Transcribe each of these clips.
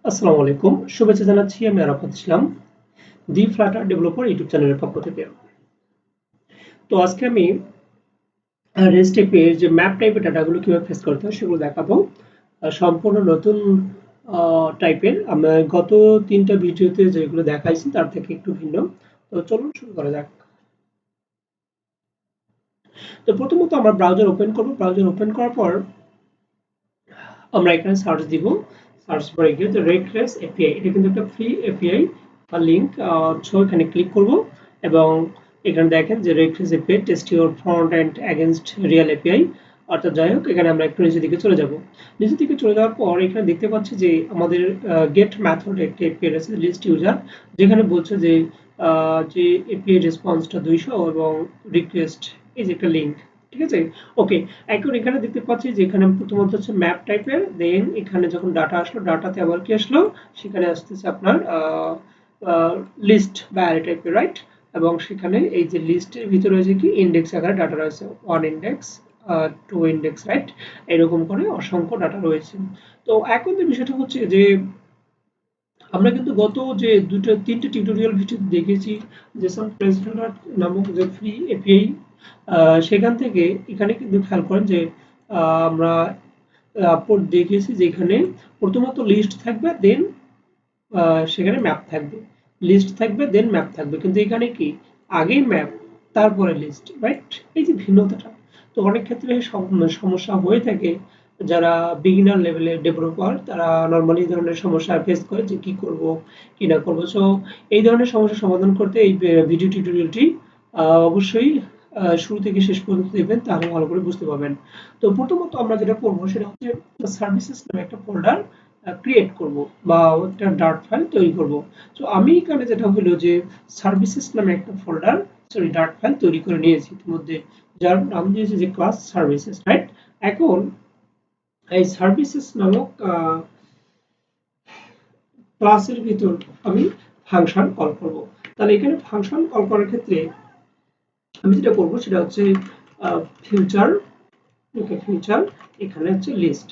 আসসালামু আলাইকুম, শুভেচ্ছা জানাচ্ছি। আমি আরাফাত ইসলাম, দি ফ্লাটার ডেভেলপার ইউটিউব চ্যানেলের পক্ষ থেকে। তো আজকে আমি রেস্ট এর যে ম্যাপ টাইপের ডাটাগুলো কিভাবে ফেস করতে হয় সেগুলো দেখাবো। সম্পূর্ণ নতুন টাইপের। আমরা গত 3টা ভিডিওতে যেগুলো দেখাইছি তার থেকে একটু ভিন্ন। তো চলুন শুরু করা যাক। তো প্রথমত আমরা ব্রাউজার ওপেন করব। ব্রাউজার ওপেন করার পর আমরা এখানে সার্চ দিব। সার্চ বারে গিয়ে তো রেকরেস এপিআই, এটা কিন্তু একটা ফ্রি এপিআই বা লিংক। সো এখানে ক্লিক করব এবং এখানে দেখেন যে reqres API test your front end against real API. অর্থাৎ যাই হোক, এখানে আমরা একটু নিচের দিকে চলে যাব। নিচের দিকে চলে যাওয়ার পর এখানে দেখতে পাচ্ছি যে আমাদের গেট মেথড একটা এপিআই আছে, লিস্ট ইউজার, যেখানে বলছে যে যে এপিআই রেসপন্সটা 200 এবং রিকোয়েস্ট এই যে একটা লিংক। ঠিক আছে, ওকে। এখন এখানে দেখতে পাচ্ছি যে এখানে প্রথমত হচ্ছে ম্যাপ টাইপের, দেন এখানে যখন ডাটা আসলো, ডাটাতে আবার কি আসলো, সেখানে আসতেছে আপনার লিস্ট বা অ্যারে টাইপের, রাইট। এবং সেখানে এই যে লিস্টের ভিতরে রয়েছে কি ইন্ডেক্স আকারে ডাটা রয়েছে, 1 ইন্ডেক্স, 2 ইন্ডেক্স, রাইট। এরকম করে অসংখ্য ডাটা রয়েছে। তো এখন যে বিষয়টা হচ্ছে যে আমরা কিন্তু গত যে 2-3টে টিউটোরিয়াল ভিডিও দেখেছি জেসন প্লেসহোল্ডার নামক যে ফ্রি এপিআই। সেখান থেকে এখানে কিন্তু খেয়াল করেন যে আমরা দেখিয়েছি যে এখানে প্রথমত লিস্ট থাকবে, দেন সেখানে ম্যাপ থাকবে। লিস্ট থাকবে, দেন ম্যাপ থাকবে, কিন্তু এখানে কি আগে ম্যাপ তারপরে লিস্ট, রাইট। এই যে ভিন্নতাটা, তো অনেক ক্ষেত্রে সমস্যা হয়ে থাকে। যারা বিগিনার লেভেলের ডেভেলপার তারা নর্মালি এই ধরনের সমস্যা ফেস করে যে কি করব কি না করব। সো এই ধরনের সমস্যা সমাধান করতে এই ভিডিও টিউটোরিয়ালটি অবশ্যই শুরু থেকে শেষ পর্যন্ত দেখবেন, তাহলে ভালো করে বুঝতে পারবেন। তো প্রথমত আমরা যেটা করবো সেটা হচ্ছে সার্ভিসেস নামে একটা ফোল্ডার ক্রিয়েট করব বা একটা ডার্ট ফাইল তৈরি করব। তো আমি এখানে যেটা হলো যে সার্ভিসেস নামে একটা ফোল্ডার, সরি ডার্ট ফাইল তৈরি করে নিয়েছি ইতিমধ্যে, যার নাম দিয়েছি যে ক্লাস সার্ভিসেস, রাইট। এখন এই সার্ভিসেস নামক ক্লাসের ভিতর আমি ফাংশন কল করব। তাহলে এখানে ফাংশন কল করার ক্ষেত্রে আমি যেটা করব সেটা হচ্ছে ফিউচার, ওকে, ফিউচার, এখানে হচ্ছে লিস্ট,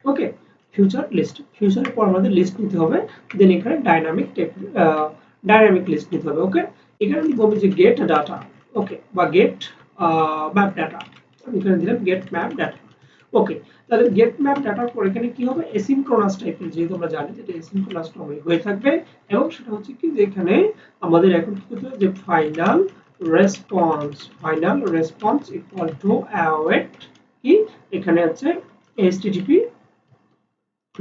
ওকে। ফিউচার লিস্ট, ফিউচারের পর আমাদের লিস্ট নিতে হবে, দেন এখানে ডাইনামিক লিস্ট নিতে হবে, ওকে। এখানে আমি বলবো যে গেট ডাটা, ওকে, বা গেট ম্যাপ ডাটা। আমি এখানে দিলাম গেট ম্যাপ ডাটা, ওকে। তাহলে গেট ম্যাপ ডাটার পর এখানে কি হবে, এসিনক্রোনাস টাইপের, যেহেতু আমরা জানি যে এটা এসিনক্রোনাস হয়ে থাকবে। এবং সেটা হচ্ছে কি যে এখানে আমাদের এখন কি করতে হবে যে final response equal to await কি, এখানে আছে http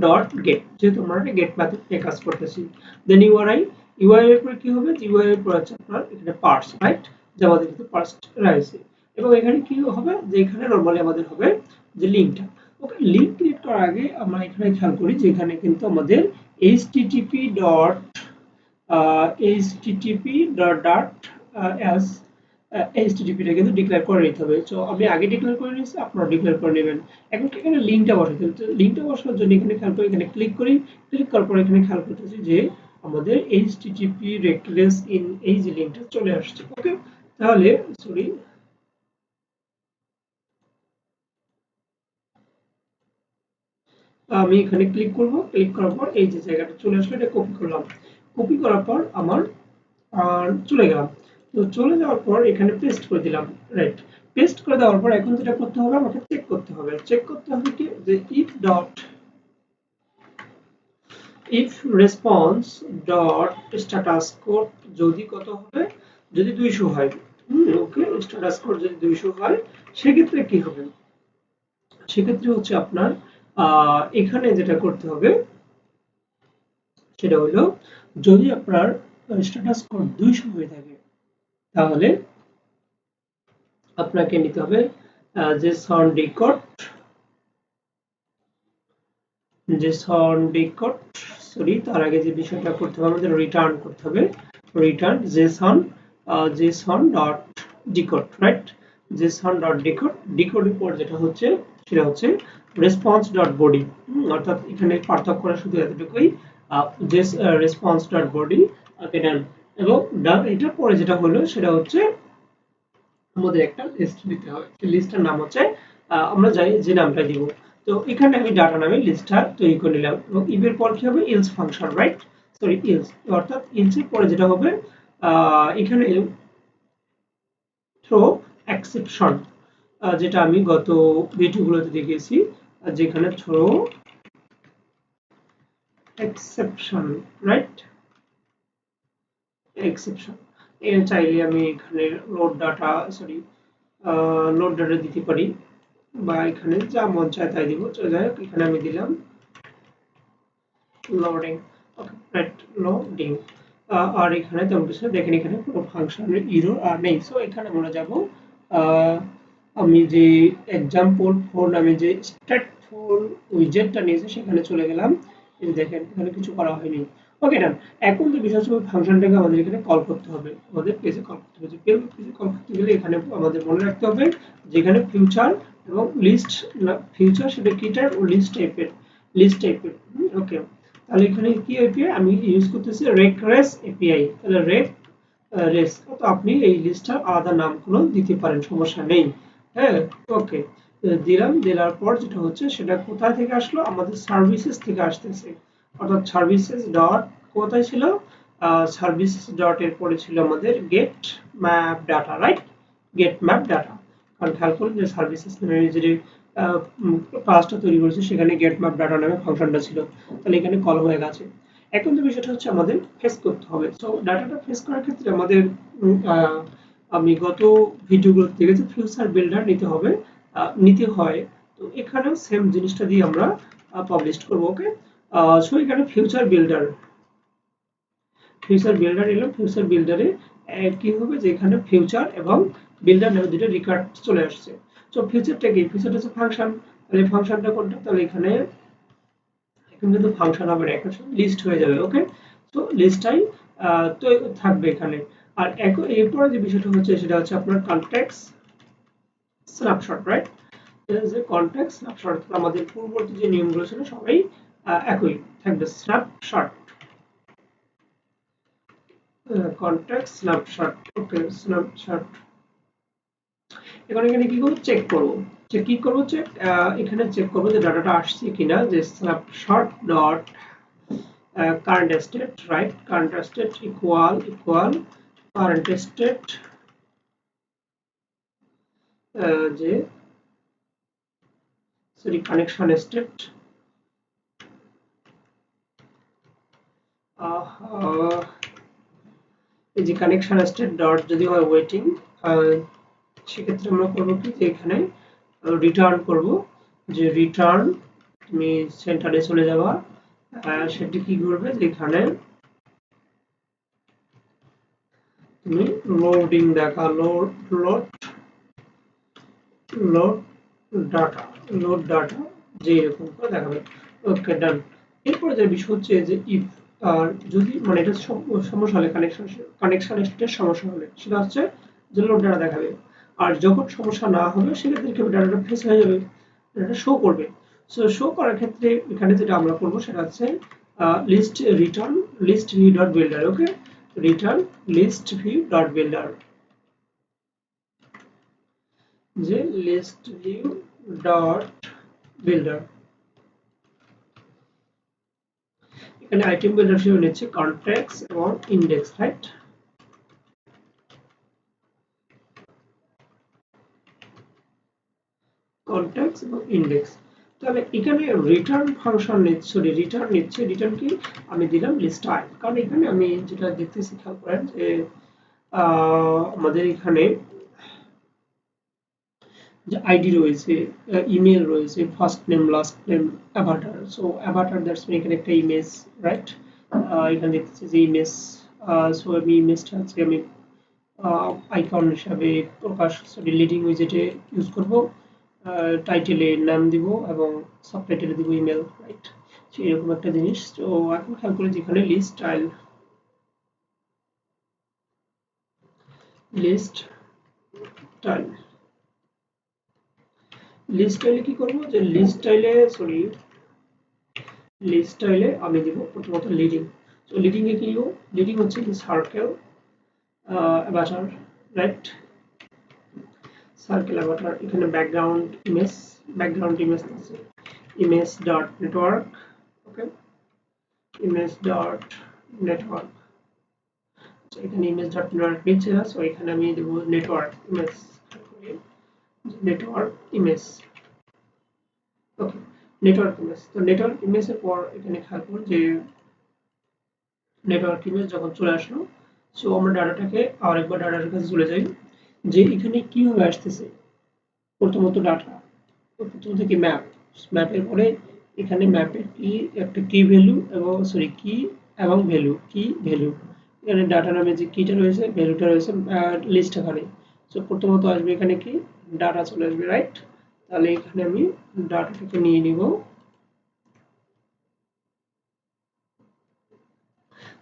ডট গেট, যেহেতু আমরা একটা গেট মেথড নিয়ে কাজ করতেছি। দেন ইউআরআই, ইউআরআই এর পরে কি হবে, ইউআরআই এর পর আছে আপনার এখানে পার্টস, রাইট, যে আমাদের কিন্তু পার্টস রয়েছে। এবং এখানে কি হবে যে এখানে নরমালি আমাদের হবে যে লিংকটা, ওকে। লিংক ক্রিয়েট করার আগে আমরা এখানে খেয়াল করি যে এখানে কিন্তু আমাদের http dot http dot dot as http টা কিন্তু ডিক্লেয়ার করে নিতে হবে। সো আমি আগে ডিক্লেয়ার করে নিয়েছি, আপনারা ডিক্লেয়ার করে নেবেন। এখন এখানে লিংকটা বসাতে হবে। লিংকটা বসানোর জন্য এখানে খেয়াল করি, এখানে ক্লিক করি। ক্লিক করার পর এখানে খেয়াল করতেছি যে আমাদের http রেফারেন্স ইন এই যে লিংকটা চলে আসছে, ওকে। তাহলে সরি, আমি এখানে ক্লিক করব। ক্লিক করার পর এই যে জায়গাটা চলে আসলো, এটা কপি করলাম। কপি করার পর আমার চলে গেলাম। তো চলে যাওয়ার পর এখানে পেস্ট করে দিলাম, রাইট। পেস্ট করে দেওয়ার পর এখন যেটা করতে হবে আমাকে চেক করতে হবে। চেক করতে হবে কি যে if response dot status code যদি কত হবে, যদি 200 হয়, ওকে, স্ট্যাটাস কোড যদি 200 হয়, সেক্ষেত্রে কি হবে, সেক্ষেত্রে হচ্ছে আপনার এখানে যেটা করতে হবে সেটা হলো, যদি আপনার স্ট্যাটাস কোড 200 হয়ে থাকে তাহলে আপনাকে নিতে হবে জেসন ডিকোড, সরি, তার আগে যে বিষয়টা করতে হবে আমাদের রিটার্ন করতে হবে, return JSON dot decode, right. JSON dot decode, ডিকোডের পর যেটা হচ্ছে সেটা হচ্ছে রেসপন্স ডট বডি। অর্থাৎ এখানে পার্থক্য করা শুধু এতটুকুই, যে রেসপন্স ডট বডি এবং এটার পরে যেটা হলো সেটা হচ্ছে আমাদের একটা লিস্ট দিতে হবে। লিস্টের নাম হচ্ছে আমরা যাই যে নামটা দিব, তো এখানে আমি ডাটা নামে লিস্টটা তৈরি করে নিলাম এবং if এর পর কি হবে else function right sorry else অর্থাৎ else এর পরে যেটা হবে এখানে থ্রো এক্সেপশন যেটা আমি গত ভিডিওগুলোতে দেখিয়েছি যেখানে থ্রো এক্সেপশন রাইট এক্সেপশন এর চাইলে আমি এখানে লোড ডাটা দিতে পারি বা এখানে যা মন চায় তাই দিব যাই হোক এখানে আমি দিলাম লোডিং ওকে রাইট লোডিং আর এখানে তেমন কিছু দেখেন এখানে কোনো ফাংশনের এরর আর নেই সো এখানে আমরা যাব আমি যে এক্সাম্পল 4 নামে যে স্ট্যাট4 উইজেটটা নিয়েছি সেখানে চলে গেলাম এই দেখেন এখানে কিছু করা হয়নি ওকে ডান এখন যে বিষয় হচ্ছে ফাংশনটাকে আমাদের এখানে কল করতে হবে আমাদের পেজে কল করতে হবে যে পেজে কল করতে গেলে এখানে আমাদের মনে রাখতে হবে যেখানে ফিউচার এবং লিস্ট ফিউচার সেটা কি টাইপ ও লিস্ট টাইপের ওকে তাহলে এখানে কি এপিআই আমি ইউজ করতেছি রেকরেস এপিআই তাহলে রেস তো আপনি এই লিস্টটার আলাদা নাম কোনো দিতে পারেন সমস্যা নেই হ্যাঁ ওকে দিলাম দেওয়ার পর যেটা হচ্ছে সেটা কোথায় থেকে আসলো আমাদের সার্ভিসেস থেকে আসতেছে অর্থাৎ সার্ভিসেস ডট কোথায় ছিল সার্ভিসেস ডট এর পরে ছিল আমাদের get map data right get map data কারণ খেয়াল করুন যে সার্ভিসেস নামে যে ক্লাসটা তৈরি করেছে সেখানে গেট ম্যাপ ডাটা নামে ফাংশনটা ছিল তাহলে এখানে কল হয়ে গেছে এখন যে বিষয়টা হচ্ছে আমাদের ফেস করতে হবে সো ডাটাটা ফেস করার ক্ষেত্রে আমাদের আমি গত ভিডিওগুলো দেখেছি ফিউচার বিল্ডার নিতে হয় তো এখানেও সেম জিনিসটা দিয়ে আমরা পাবলিশ করব ওকে সো এখানে ফিউচার বিল্ডার এলো ফিউচার বিল্ডারে কি হবে যে এখানে ফিউচার এবং বিল্ডার নামে দুটো রেকর্ড চলে আসছে সো ফিউচারটা কি ফিউচারটা হচ্ছে ফাংশন তাহলে ফাংশনটা কোনটা তাহলে এখানে কিন্তু ফাংশন হবে না একটা লিস্ট হয়ে যাবে ওকে তো লিস্টটাই তো থাকবে এখানে আর এরপরে যে বিষয়টা হচ্ছে সেটা হচ্ছে আপনার কনটেক্সট স্ন্যাপশট রাইট যে কনটেক্সট স্ন্যাপশট আমাদের পূর্ববর্তী যে নিয়মগুলো ছিল সবাই একই থাকবে স্ন্যাপশট কনটেক্সট স্ন্যাপশট ওকে স্ন্যাপশট এখানে কি করব চেক করব চেক এখানে চেক করব যে ডাটাটা আসছে কিনা যে snapshot dot current state right current state equal current state যে সরি কানেকশন স্টেট এই যে কানেকশন স্টেট ডট যদি হয় ওয়েটিং সেক্ষেত্রে আমরা করব কি যে এখানে রিটার্ন করব যে রিটার্ন তুমি সেন্টারে চলে যাবা সেটি কি করবে যে এখানে তুমি লোডিং দেখা লোড ডাটা যে এরকম করে দেখাবে ওকে ডান এরপরে যে বিষয় হচ্ছে যে ইফ আর যদি মানে এটা সমস্যা হলে কানেকশন স্টেটের সমস্যা হলে সেটা হচ্ছে যে লোড ডাটা দেখাবে আর যখন সমস্যা না হবে সেক্ষেত্রে কি ডাটাটা ফেস হয়ে যাবে ডাটা শো করবে সো শো করার ক্ষেত্রে এখানে যেটা আমরা করব সেটা হচ্ছে return list view dot builder okay return list view dot builder যে লিস্ট ভিউ ডট বিল্ডার এখানে আইটেম বিল্ডার হিসেবে নিচ্ছে কনটেক্সট এবং ইনডেক্স রাইট কনটেক্সট এবং ইনডেক্স তাহলে এখানে রিটার্ন ফাংশন নিচ্ছে রিটার্ন কি আমি দিলাম লিস্ট টাইপ কারণ এখানে আমি যেটা দেখতেছি খেয়াল করেন যে আমাদের এখানে যে আইডি রয়েছে ইমেল রয়েছে first name last name avatar so avatar that's mean এখানে একটা ইমেজ রাইট এখানে দেখতেছি যে ইমেজ সো আমি ইমেজটা আজকে আমি আইকন হিসাবে প্রকাশ লিডিং উইজেটে ইউজ করব টাইটেলে নাম দিব এবং সাবটাইটেলে দিব ইমেল রাইট সো এরকম একটা জিনিস তো এখন খেয়াল করে যেখানে লিস্ট স্টাইল লিস্ট স্টাইলে কি করব যে লিস্ট স্টাইলে আমি দিব প্রথমত লিডিং সো লিডিং এ কি দিব লিডিং হচ্ছে কি circle Avatar right circle Avatar এখানে ব্যাকগ্রাউন্ড ইমেজ আছে image.network, okay, image.network। তো এখানে image.network নিচে আছে, সো এখানে আমি দেব নেটওয়ার্ক ইমেজ, নেটওয়ার্ক ইমেজ, ওকে, নেটওয়ার্ক ইমেজ। তো নেটওয়ার্ক ইমেজের পর এখানে খেয়াল করুন যে নেটওয়ার্ক ইমেজ যখন চলে আসলো, সো আমরা ডাটাটাকে আরেকবার ডাটার কাছে চলে যাই, যে এখানে কিভাবে আসতেছে। প্রথমত ডাটা, প্রথমত কি ম্যাপ, ম্যাপের পরে এখানে ম্যাপের কি একটা কি ভ্যালু এবং সরি কি এবং ভ্যালু, কি ভ্যালু, এখানে ডাটা নামে যে কিটা রয়েছে ভ্যালুটা রয়েছে লিস্ট আকারে। সো প্রথমত আসবে এখানে কি ডাটা চলে আসবে, রাইট। তাহলে এখানে আমি ডাটাটাকে নিয়ে নিব।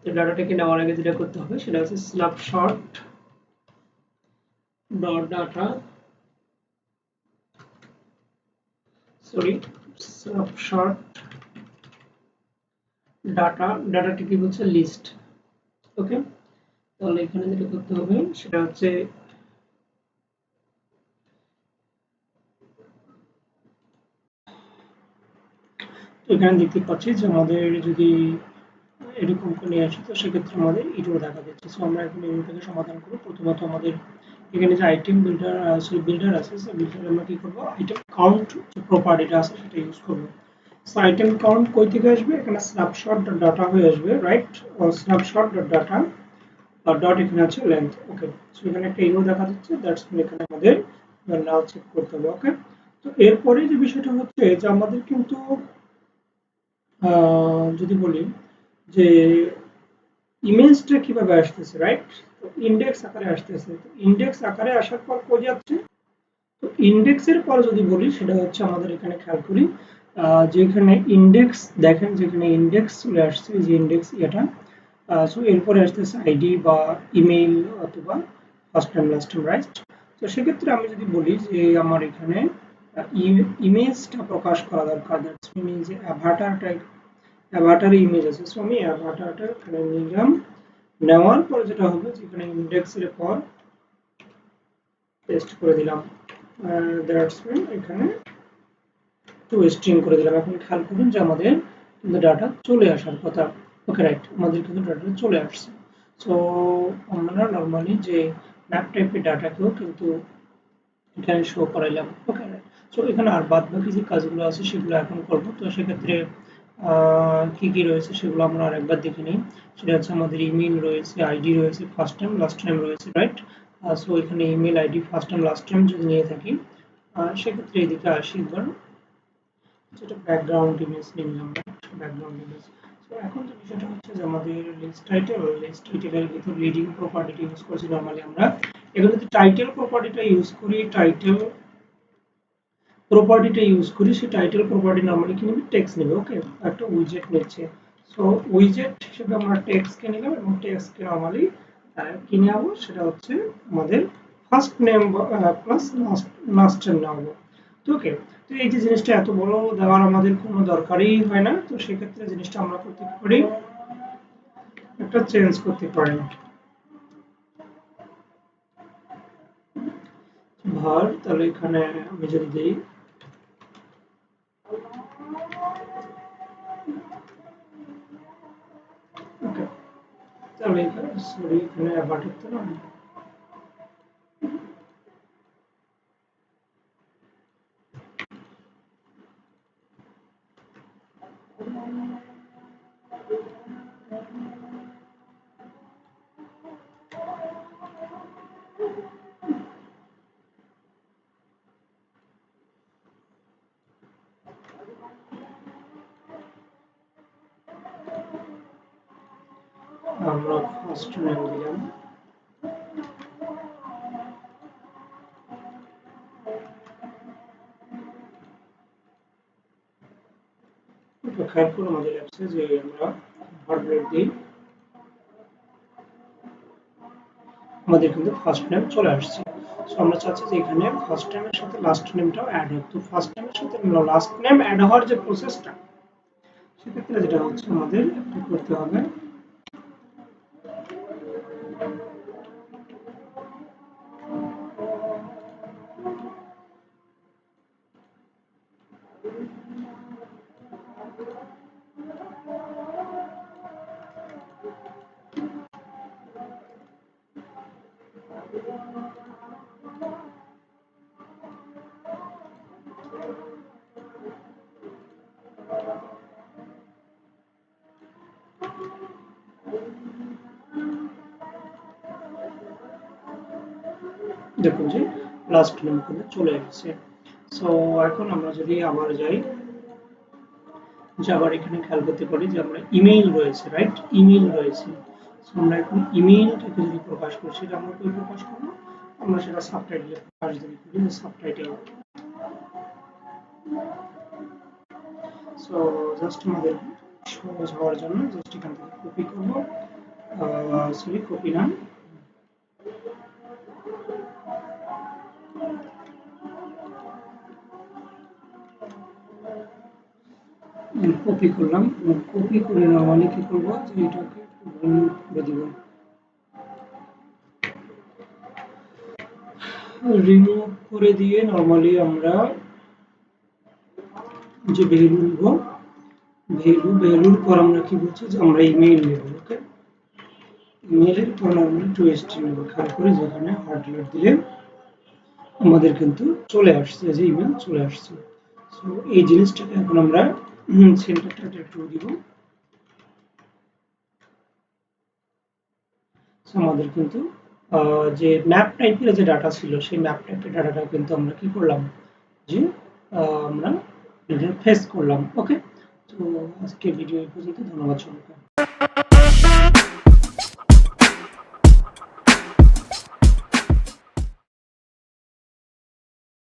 তো ডাটাটাকে নেওয়ার আগে যেটা করতে হবে সেটা হচ্ছে snapshot dot data, sorry snapshot data, ডাটাটা কি বলছে লিস্ট, ওকে। তাহলে এখানে যেটা করতে হবে সেটা হচ্ছে এখানে দেখতে পাচ্ছি যে আমাদের যদি এরকম করে নিয়ে আসি, তো সেক্ষেত্রে আমাদের ইরো দেখা যাচ্ছে। সো আমরা এখন ইরোটাকে সমাধান করব। প্রথমত আমাদের এখানে যে আইটেম বিল্ডার সরি বিল্ডার আছে, সেই বিল্ডারে আমরা কি করব, আইটেম কাউন্ট যে প্রপার্টিটা আছে সেটা ইউজ করব। সো আইটেম কাউন্ট কই থেকে আসবে, এখানে স্ন্যাপশট ডট ডাটা হয়ে আসবে, right. Snapshot dot data dot এখানে আছে লেন্থ, ওকে। সো এখানে একটা ইরো দেখা যাচ্ছে, দ্যাটস মিন এখানে আমাদের নাল চেক করতে হবে, ওকে। তো এরপরে যে বিষয়টা হচ্ছে যে আমাদের কিন্তু যদি বলি যে ইমেজটা কিভাবে আসতেছে, রাইট। তো ইন্ডেক্স আকারে আসতেছে, ইন্ডেক্স আকারে আসার পর কই যাচ্ছে। তো ইন্ডেক্সের পর যদি বলি সেটা হচ্ছে আমাদের এখানে খেয়াল করি যেখানে ইন্ডেক্স দেখেন, যেখানে ইন্ডেক্স চলে আসছে, যে ইন্ডেক্স এটা, সো এরপরে আসতেছে আইডি বা ইমেইল অথবা first name last name, right. তো সেক্ষেত্রে আমি যদি বলি যে আমার এখানে ইমেজটা প্রকাশ করা দরকার, দ্যাটস মিন যে অ্যাভাটারটা, অ্যাভাটার ইমেজ আছে, সো আমি অ্যাভাটারটা এখানে নিলাম। নেওয়ার পর যেটা হবে যেখানে ইন্ডেক্সের পর পেস্ট করে দিলাম, দ্যাটস মিন এখানে টু স্ট্রিং করে দিলাম। এখন খেয়াল করুন যে আমাদের কিন্তু ডাটা চলে আসার কথা, ওকে, রাইট। আমাদের কিন্তু ডাটা চলে আসছে। সো আমরা নর্মালি যে ম্যাপ টাইপের ডাটাকেও কিন্তু এখানে শো করাইলাম, ওকে, রাইট। সো এখানে আর বাদ বাকি যে কাজগুলো আছে সেগুলো এখন করব। তো সেক্ষেত্রে কি কি রয়েছে সেগুলো আমরা আরেকবার দেখে নিই। সেটা হচ্ছে আমাদের ইমেল রয়েছে, আইডি রয়েছে, ফার্স্ট টাইম লাস্ট টাইম রয়েছে, রাইট। সো এখানে email ID first time last time যদি নিয়ে থাকি সেক্ষেত্রে এদিকে আসি একবার, যেটা ব্যাকগ্রাউন্ড ইমেজ নিলাম, ব্যাকগ্রাউন্ড ইমেজ। সো এখন যে বিষয়টা হচ্ছে যে আমাদের লিস্ট টাইটেলের ভিতর রিডিং প্রপার্টিটা ইউজ করছি নরমালি আমরা। এখানে যদি টাইটেল প্রপার্টিটা ইউজ করি, টাইটেল প্রপার্টিটা ইউজ করি, সেই টাইটেল প্রপার্টি নরমালি কি নেবে, টেক্সট নেবে, ওকে। একটা উইজেট নিচ্ছে। সো উইজেট হিসেবে আমরা টেক্সটকে নিলাম এবং টেক্সটকে নরমালি কি নেবো সেটা হচ্ছে আমাদের first name plus last name নেবো, তো ওকে। তো এই যে জিনিসটা এত বড় দেওয়ার আমাদের কোনো দরকারই হয় না। তো সেক্ষেত্রে জিনিসটা আমরা করতে পারি, একটা চেঞ্জ করতে পারি, ভার। তাহলে এখানে আমি যদি দিই, ওকে, তাহলে এখানে সরি এখানে অ্যাবাউট তো না, আমরা ফার্স্ট নেম দিলাম। তো খেয়াল করে আমাদের লাগছে যে আমরা ভার্বের দিই, আমাদের কিন্তু ফার্স্ট নেম চলে আসছে। সো আমরা চাচ্ছি যে এখানে ফার্স্ট নেমের সাথে লাস্ট নেমটাও অ্যাড হোক। তো ফার্স্ট নেমের সাথে লাস্ট নেম অ্যাড হওয়ার যে প্রসেসটা, সেক্ষেত্রে যেটা হচ্ছে আমাদের একটু করতে হবে, দেখুন যে লাস্ট নেম কিন্তু চলে এসেছে। সো এখন আমরা যদি আবার যাই, যে আবার এখানে খেয়াল করতে পারি যে আমরা ইমেইল রয়েছে, রাইট? ইমেইল রয়েছে। সো আমরা এখন ইমেইলটাকে যদি প্রকাশ করি, সেটা আমরা কই প্রকাশ করবো? আমরা সেটা সাবটাইটেলে প্রকাশ যদি করি, যে সাবটাইটেল। সো জাস্ট আমাদের সহজ হওয়ার জন্য জাস্ট এখান থেকে কপি করবো, সরি কপি না, কপি করলাম। কপি করে নরমালি কি করবো, যে এটাকে রিমুভ করে দিব। রিমুভ করে দিয়ে নরমালি আমরা যে ভ্যালু নিব, ভ্যালুর পর আমরা কি বলছি, যে আমরা ইমেইল নেব। ওকে, ইমেইলের পর নরমালি টুএসটি নেব। খেয়াল করে যেখানে হার্ড ডিলিট দিলে আমাদের কিন্তু চলে আসছে, যে ইমেল চলে আসছে। সো এই জিনিসটাকে এখন আমরা সেন্টারটা একটু দিব। আমাদের কিন্তু যে ম্যাপ টাইপের যে ডাটা ছিল, সেই ম্যাপ টাইপের ডাটাটা কিন্তু আমরা কি করলাম, যে আমরা ফেস করলাম। ওকে, তো আজকে ভিডিও এই পর্যন্ত। ধন্যবাদ সবাইকে।